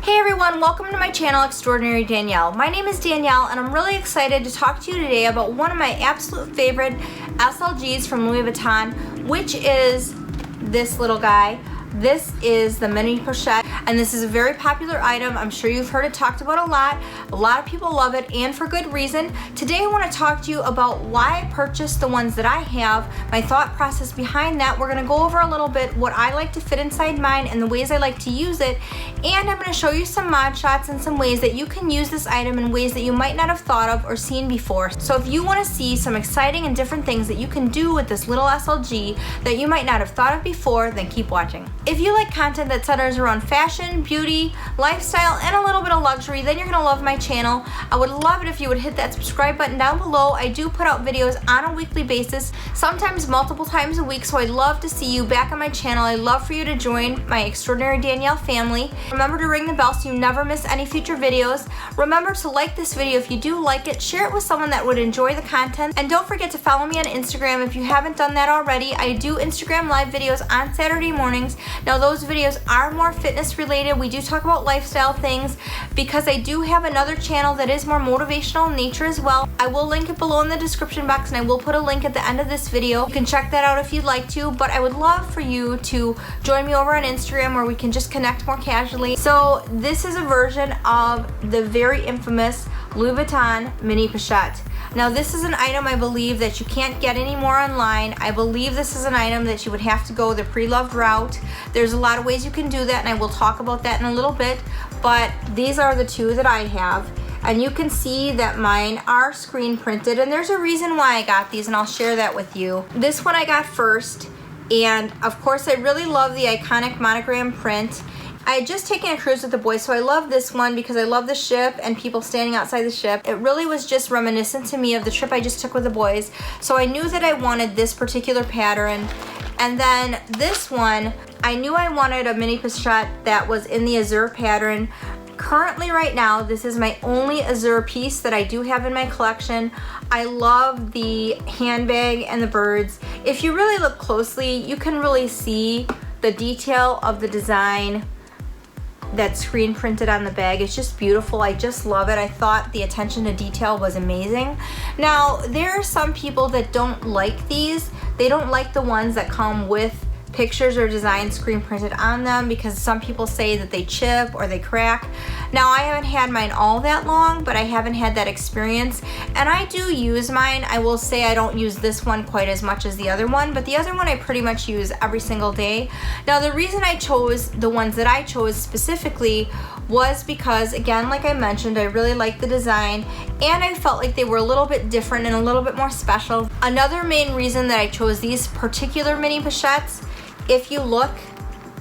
Hey everyone, welcome to my channel, Extraordinary Danielle. My name is Danielle and I'm really excited to talk to you today about one of my absolute favorite SLGs from Louis Vuitton, which is this little guy. This is the Mini Pochette, and this is a very popular item. I'm sure you've heard it talked about a lot. A lot of people love it, and for good reason. Today I want to talk to you about why I purchased the ones that I have, my thought process behind that. We're going to go over a little bit what I like to fit inside mine and the ways I like to use it, and I'm going to show you some mod shots and some ways that you can use this item in ways that you might not have thought of or seen before. So if you want to see some exciting and different things that you can do with this little SLG that you might not have thought of before, then keep watching. If you like content that centers around fashion, beauty, lifestyle, and a little bit of luxury, then you're gonna love my channel. I would love it if you would hit that subscribe button down below. I do put out videos on a weekly basis, sometimes multiple times a week, so I'd love to see you back on my channel. I'd love for you to join my Extraordinary Danielle family. Remember to ring the bell so you never miss any future videos. Remember to like this video if you do like it, share it with someone that would enjoy the content, and don't forget to follow me on Instagram if you haven't done that already. I do Instagram live videos on Saturday mornings. Now those videos are more fitness related. We do talk about lifestyle things because I do have another channel that is more motivational in nature as well. I will link it below in the description box, and I will put a link at the end of this video. You can check that out if you'd like to, but I would love for you to join me over on Instagram where we can just connect more casually. So this is a version of the very infamous Louis Vuitton Mini Pochette. Now this is an item I believe that you can't get anymore online. I believe this is an item that you would have to go the pre-loved route. There's a lot of ways you can do that, and I will talk about that in a little bit, but these are the two that I have. And you can see that mine are screen printed, and there's a reason why I got these, and I'll share that with you. This one I got first, and of course I really love the iconic monogram print. I had just taken a cruise with the boys, so I love this one because I love the ship and people standing outside the ship. It really was just reminiscent to me of the trip I just took with the boys. So I knew that I wanted this particular pattern. And then this one, I knew I wanted a mini pochette that was in the azure pattern. Currently right now, this is my only azure piece that I do have in my collection. I love the handbag and the birds. If you really look closely, you can really see the detail of the design that's screen printed on the bag. It's just beautiful. I just love it. I thought the attention to detail was amazing. Now, there are some people that don't like these. They don't like the ones that come with pictures or designs screen printed on them because some people say that they chip or they crack. Now I haven't had mine all that long, but I haven't had that experience, and I do use mine. I will say I don't use this one quite as much as the other one, but the other one I pretty much use every single day. Now the reason I chose the ones that I chose specifically was because, again, like I mentioned, I really like the design and I felt like they were a little bit different and a little bit more special. Another main reason that I chose these particular mini pochettes, if you look,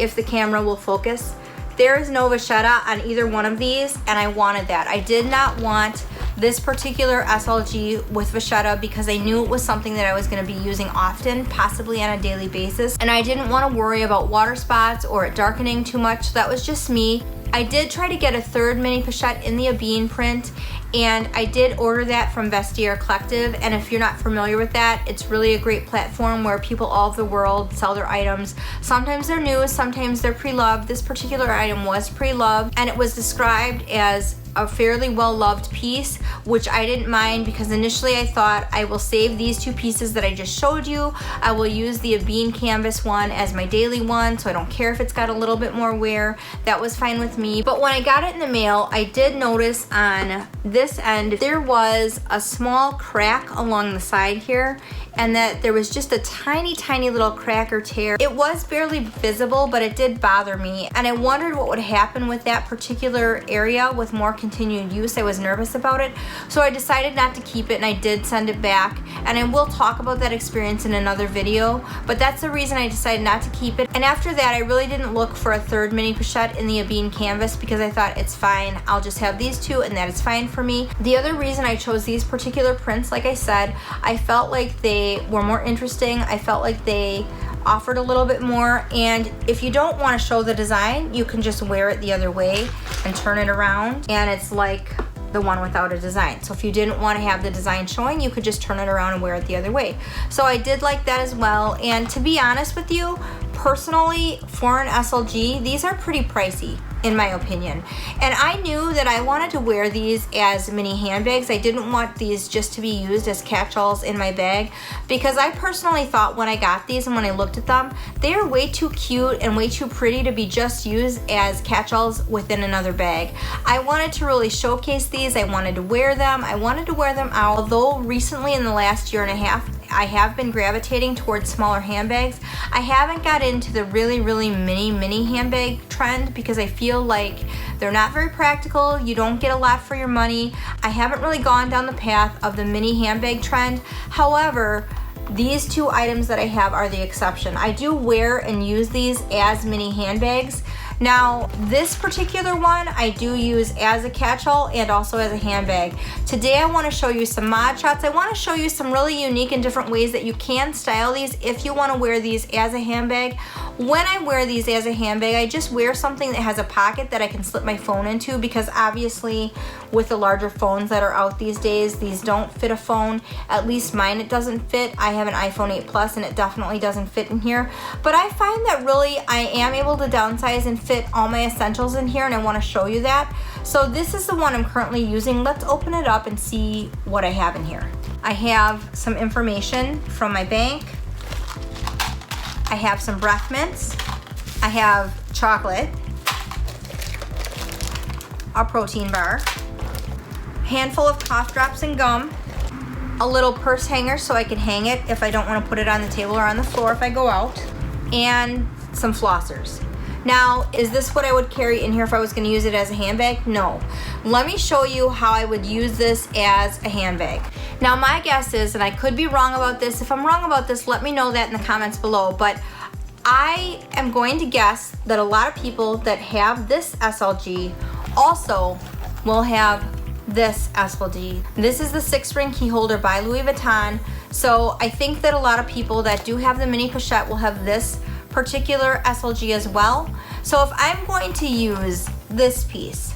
if the camera will focus, there is no vachetta on either one of these, and I wanted that. I did not want this particular SLG with vachetta because I knew it was something that I was going to be using often, possibly on a daily basis, and I didn't want to worry about water spots or it darkening too much. That was just me. I did try to get a third mini pochette in the Odeon print, and I did order that from Vestir Collective, and if you're not familiar with that, it's really a great platform where people all over the world sell their items. Sometimes they're new, sometimes they're pre-loved. This particular item was pre-loved, and it was described as a fairly well-loved piece, which I didn't mind because initially I thought I will save these two pieces that I just showed you. I will use the Odeon canvas one as my daily one, so I don't care if it's got a little bit more wear. That was fine with me. But when I got it in the mail, I did notice on this end there was a small crack along the side here, and that there was just a tiny little crack or tear. It was barely visible, but it did bother me, and I wondered what would happen with that particular area with more continued use. I was nervous about it, so I decided not to keep it, and I did send it back, and I will talk about that experience in another video, but that's the reason I decided not to keep it. And after that, I really didn't look for a third mini pochette in the Odeon canvas because I thought it's fine. I'll just have these two, and that is fine for me. The other reason I chose these particular prints, like I said, I felt like they were more interesting. I felt like they offered a little bit more, and if you don't want to show the design, you can just wear it the other way and turn it around, and it's like the one without a design. So if you didn't want to have the design showing, you could just turn it around and wear it the other way. So I did like that as well, and to be honest with you, personally, for an SLG, these are pretty pricey. in my opinion. And I knew that I wanted to wear these as mini handbags. I didn't want these just to be used as catch-alls in my bag, because I personally thought when I got these and when I looked at them, they are way too cute and way too pretty to be just used as catch-alls within another bag. I wanted to really showcase these. I wanted to wear them. I wanted to wear them out. Although recently in the last year and a half, I have been gravitating towards smaller handbags. I haven't got into the really mini handbag trend because I feel like they're not very practical. You don't get a lot for your money. I haven't really gone down the path of the mini handbag trend. However, these two items that I have are the exception. I do wear and use these as mini handbags. Now, this particular one I do use as a catch-all and also as a handbag. Today I want to show you some mod shots. I want to show you some really unique and different ways that you can style these if you want to wear these as a handbag. When I wear these as a handbag, I just wear something that has a pocket that I can slip my phone into, because obviously with the larger phones that are out these days, these don't fit a phone. At least mine, it doesn't fit. I have an iPhone 8 Plus and it definitely doesn't fit in here. But I find that really I am able to downsize and fit all my essentials in here, and I want to show you that. So this is the one I'm currently using. Let's open it up and see what I have in here. I have some information from my bank. I have some breath mints. I have chocolate, a protein bar, handful of cough drops and gum, a little purse hanger so I can hang it if I don't want to put it on the table or on the floor if I go out, and some flossers. Now, is this what I would carry in here if I was going to use it as a handbag? No. Let me show you how I would use this as a handbag. Now, my guess is, and I could be wrong about this, if I'm wrong about this, let me know that in the comments below, but I am going to guess that a lot of people that have this SLG also will have this SLG. This is the 6-ring key holder by Louis Vuitton. So I think that a lot of people that do have the mini pochette will have this particular SLG as well. So if I'm going to use this piece,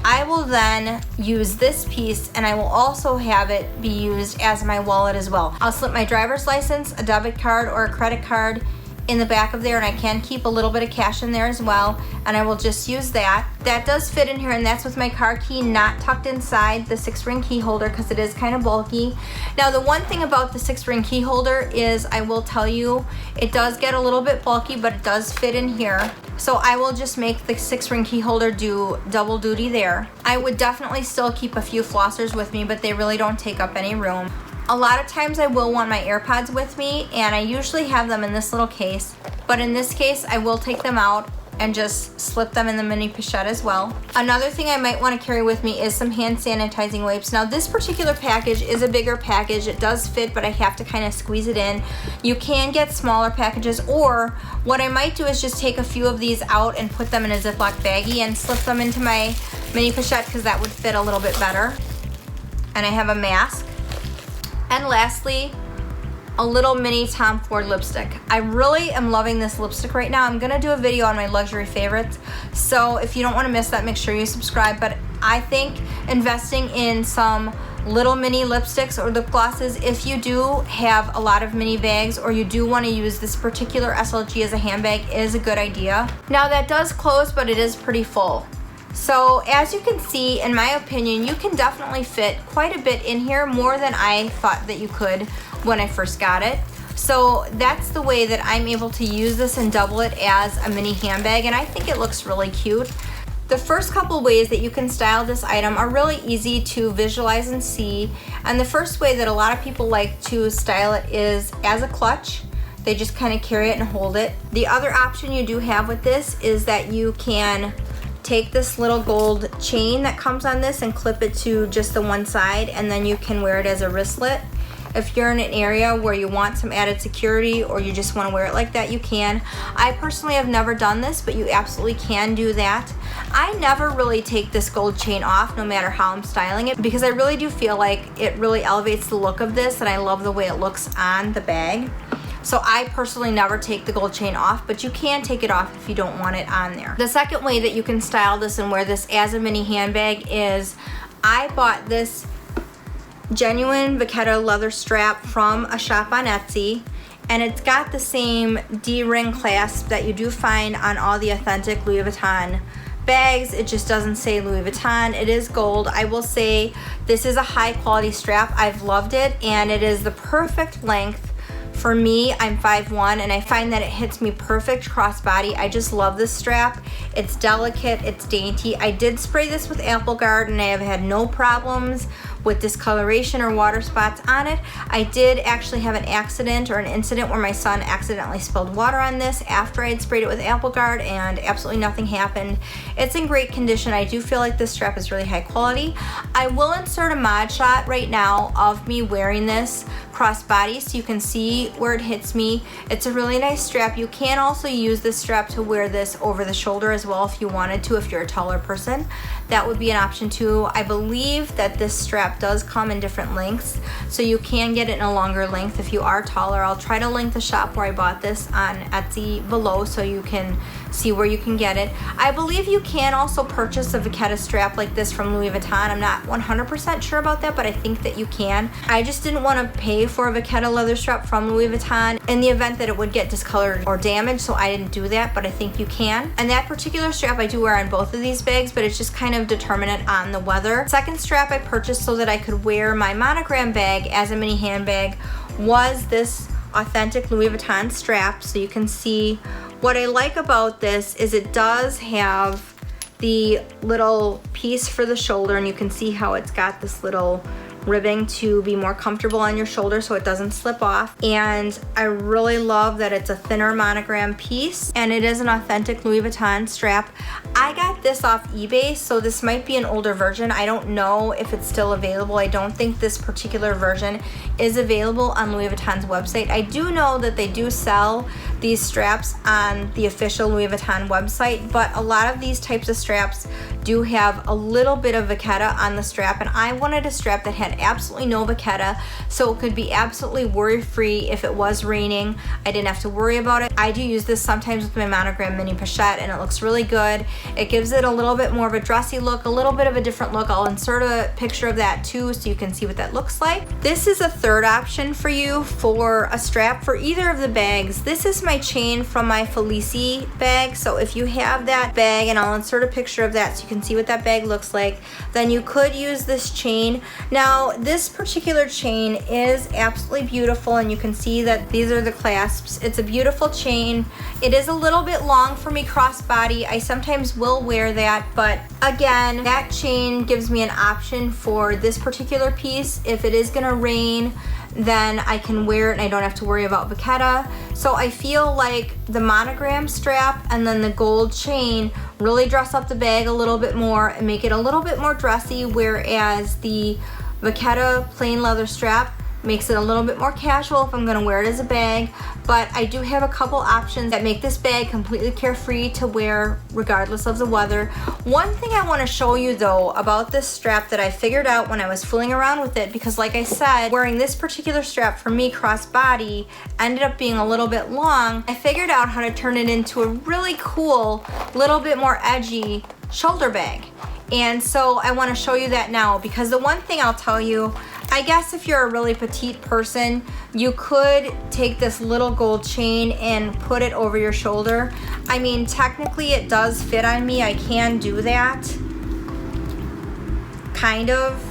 I will then use this piece, and I will also have it be used as my wallet as well. I'll slip my driver's license, a debit card, or a credit card in the back of there, and I can keep a little bit of cash in there as well, and I will just use that. That does fit in here, and that's with my car key not tucked inside the 6-ring key holder because it is kind of bulky. Now, the one thing about the 6-ring key holder is, I will tell you, it does get a little bit bulky, but it does fit in here. So I will just make the 6-ring key holder do double duty there. I would definitely still keep a few flossers with me, but they really don't take up any room. A lot of times I will want my AirPods with me, and I usually have them in this little case, but in this case I will take them out and just slip them in the mini pochette as well. Another thing I might want to carry with me is some hand sanitizing wipes. Now, this particular package is a bigger package. It does fit, but I have to kind of squeeze it in. You can get smaller packages, or what I might do is just take a few of these out and put them in a Ziploc baggie and slip them into my mini pochette, because that would fit a little bit better. And I have a mask. And lastly, a little mini Tom Ford lipstick. I really am loving this lipstick right now. I'm gonna do a video on my luxury favorites, so if you don't want to miss that, make sure you subscribe. But I think investing in some little mini lipsticks or lip glosses, if you do have a lot of mini bags or you do want to use this particular SLG as a handbag, is a good idea. Now, that does close, but it is pretty full. So as you can see, in my opinion, you can definitely fit quite a bit in here, more than I thought that you could when I first got it. So that's the way that I'm able to use this and double it as a mini handbag, and I think it looks really cute. The first couple ways that you can style this item are really easy to visualize and see, and the first way that a lot of people like to style it is as a clutch. They just kind of carry it and hold it. The other option you do have with this is that you can take this little gold chain that comes on this and clip it to just the one side, and then you can wear it as a wristlet. If you're in an area where you want some added security or you just want to wear it like that, you can. I personally have never done this, but you absolutely can do that. I never really take this gold chain off, no matter how I'm styling it, because I really do feel like it really elevates the look of this, and I love the way it looks on the bag. So I personally never take the gold chain off, but you can take it off if you don't want it on there. The second way that you can style this and wear this as a mini handbag is, I bought this genuine vaquero leather strap from a shop on Etsy, and it's got the same D-ring clasp that you do find on all the authentic Louis Vuitton bags, it just doesn't say Louis Vuitton. It is gold. I will say this is a high quality strap. I've loved it, and it is the perfect length for me. I'm 5'1", and I find that it hits me perfect crossbody. I just love this strap. It's delicate, it's dainty. I did spray this with Apple Guard, and I have had no problems with discoloration or water spots on it. I did actually have an accident or an incident where my son accidentally spilled water on this after I had sprayed it with Apple Guard, and absolutely nothing happened. It's in great condition. I do feel like this strap is really high quality. I will insert a mod shot right now of me wearing this crossbody so you can see where it hits me. It's a really nice strap. You can also use this strap to wear this over the shoulder as well if you wanted to, if you're a taller person. That would be an option too. I believe that this strap does come in different lengths, so you can get it in a longer length if you are taller. I'll try to link the shop where I bought this on Etsy below so you can see where you can get it. I believe you can also purchase a Vachetta strap like this from Louis Vuitton. I'm not 100% sure about that, but I think that you can. I just didn't want to pay for a Vachetta leather strap from Louis Vuitton in the event that it would get discolored or damaged, so I didn't do that, but I think you can. And that particular strap I do wear on both of these bags, but it's just kind of determinant on the weather. Second strap I purchased so that I could wear my Monogram bag as a mini handbag was this authentic Louis Vuitton strap. So you can see what I like about this is it does have the little piece for the shoulder, and you can see how it's got this little ribbing to be more comfortable on your shoulder so it doesn't slip off. And I really love that it's a thinner monogram piece, and it is an authentic Louis Vuitton strap. I got this off eBay, so this might be an older version. I don't know if it's still available. I don't think this particular version is available on Louis Vuitton's website. I do know that they do sell these straps on the official Louis Vuitton website, but a lot of these types of straps do have a little bit of Vachetta on the strap, and I wanted a strap that had absolutely no Vachetta, so it could be absolutely worry-free if it was raining. I didn't have to worry about it. I do use this sometimes with my Monogram Mini Pochette, and it looks really good. It gives it a little bit more of a dressy look, a little bit of a different look. I'll insert a picture of that too so you can see what that looks like. This is a third option for you for a strap for either of the bags. This is my chain from my Felici bag, so if you have that bag, and I'll insert a picture of that so you can see what that bag looks like, then you could use this chain. Now this particular chain is absolutely beautiful, and you can see that these are the clasps. It's a beautiful chain. It is a little bit long for me crossbody. I sometimes will wear that, but again, that chain gives me an option for this particular piece. If it is gonna rain, then I can wear it and I don't have to worry about Vachetta. So I feel like the monogram strap and then the gold chain really dress up the bag a little bit more and make it a little bit more dressy, whereas the Vachetta plain leather strap makes it a little bit more casual if I'm gonna wear it as a bag. But I do have a couple options that make this bag completely carefree to wear regardless of the weather. One thing I want to show you though about this strap that I figured out when I was fooling around with it, because like I said, wearing this particular strap for me crossbody ended up being a little bit long, I figured out how to turn it into a really cool, little bit more edgy shoulder bag. And so I want to show you that now, because the one thing I'll tell you, I guess if you're a really petite person, you could take this little gold chain and put it over your shoulder. I mean, technically it does fit on me. I can do that, kind of,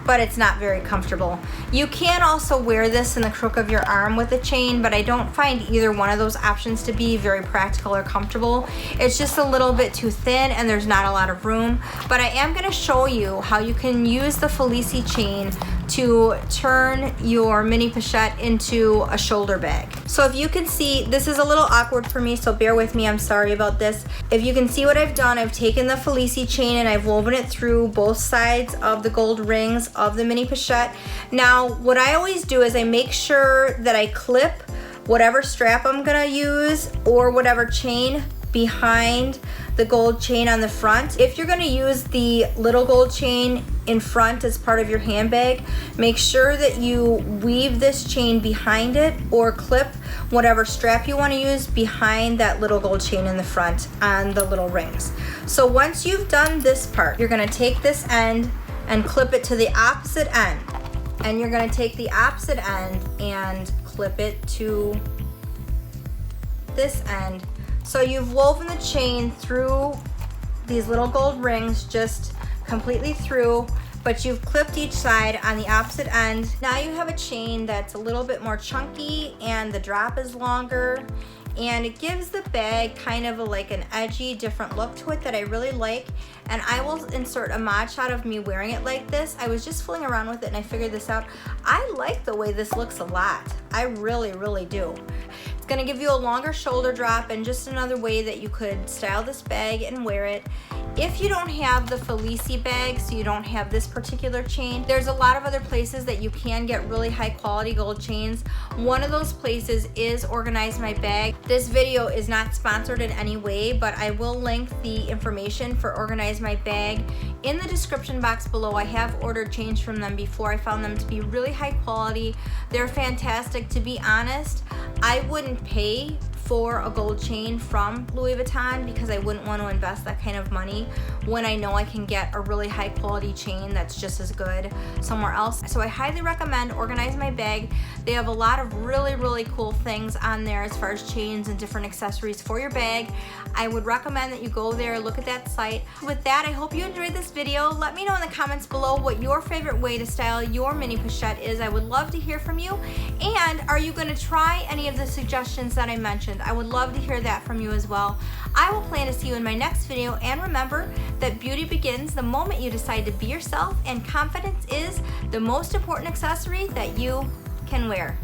but it's not very comfortable. You can also wear this in the crook of your arm with a chain, but I don't find either one of those options to be very practical or comfortable. It's just a little bit too thin and there's not a lot of room. But I am gonna show you how you can use the Felici chain to turn your mini pochette into a shoulder bag. So if you can see, this is a little awkward for me, so bear with me, I'm sorry about this. If you can see what I've done, I've taken the Felici chain and I've woven it through both sides of the gold rings of the mini pochette. Now, what I always do is I make sure that I clip whatever strap I'm gonna use or whatever chain behind the gold chain on the front. If you're gonna use the little gold chain in front as part of your handbag, make sure that you weave this chain behind it or clip whatever strap you wanna use behind that little gold chain in the front on the little rings. So once you've done this part, you're gonna take this end and clip it to the opposite end. And you're gonna take the opposite end and clip it to this end. So you've woven the chain through these little gold rings just completely through, but you've clipped each side on the opposite end. Now you have a chain that's a little bit more chunky and the drop is longer, and it gives the bag kind of like an edgy, different look to it that I really like. And I will insert a mod shot of me wearing it like this. I was just fooling around with it and I figured this out. I like the way this looks a lot. I really, really do. It's gonna give you a longer shoulder drop and just another way that you could style this bag and wear it. If you don't have the Felici bag, so you don't have this particular chain, there's a lot of other places that you can get really high quality gold chains. One of those places is Organize My Bag. This video is not sponsored in any way, but I will link the information for Organize My Bag in the description box below. I have ordered chains from them before. I found them to be really high quality. They're fantastic. To be honest, I wouldn't pay for a gold chain from Louis Vuitton because I wouldn't want to invest that kind of money when I know I can get a really high quality chain that's just as good somewhere else. So I highly recommend Organize My Bag. They have a lot of really, really cool things on there as far as chains and different accessories for your bag. I would recommend that you go there, look at that site. With that, I hope you enjoyed this video. Let me know in the comments below what your favorite way to style your mini pochette is. I would love to hear from you. And are you going to try any of the suggestions that I mentioned? I would love to hear that from you as well. I will plan to see you in my next video, and remember that beauty begins the moment you decide to be yourself, and confidence is the most important accessory that you can wear.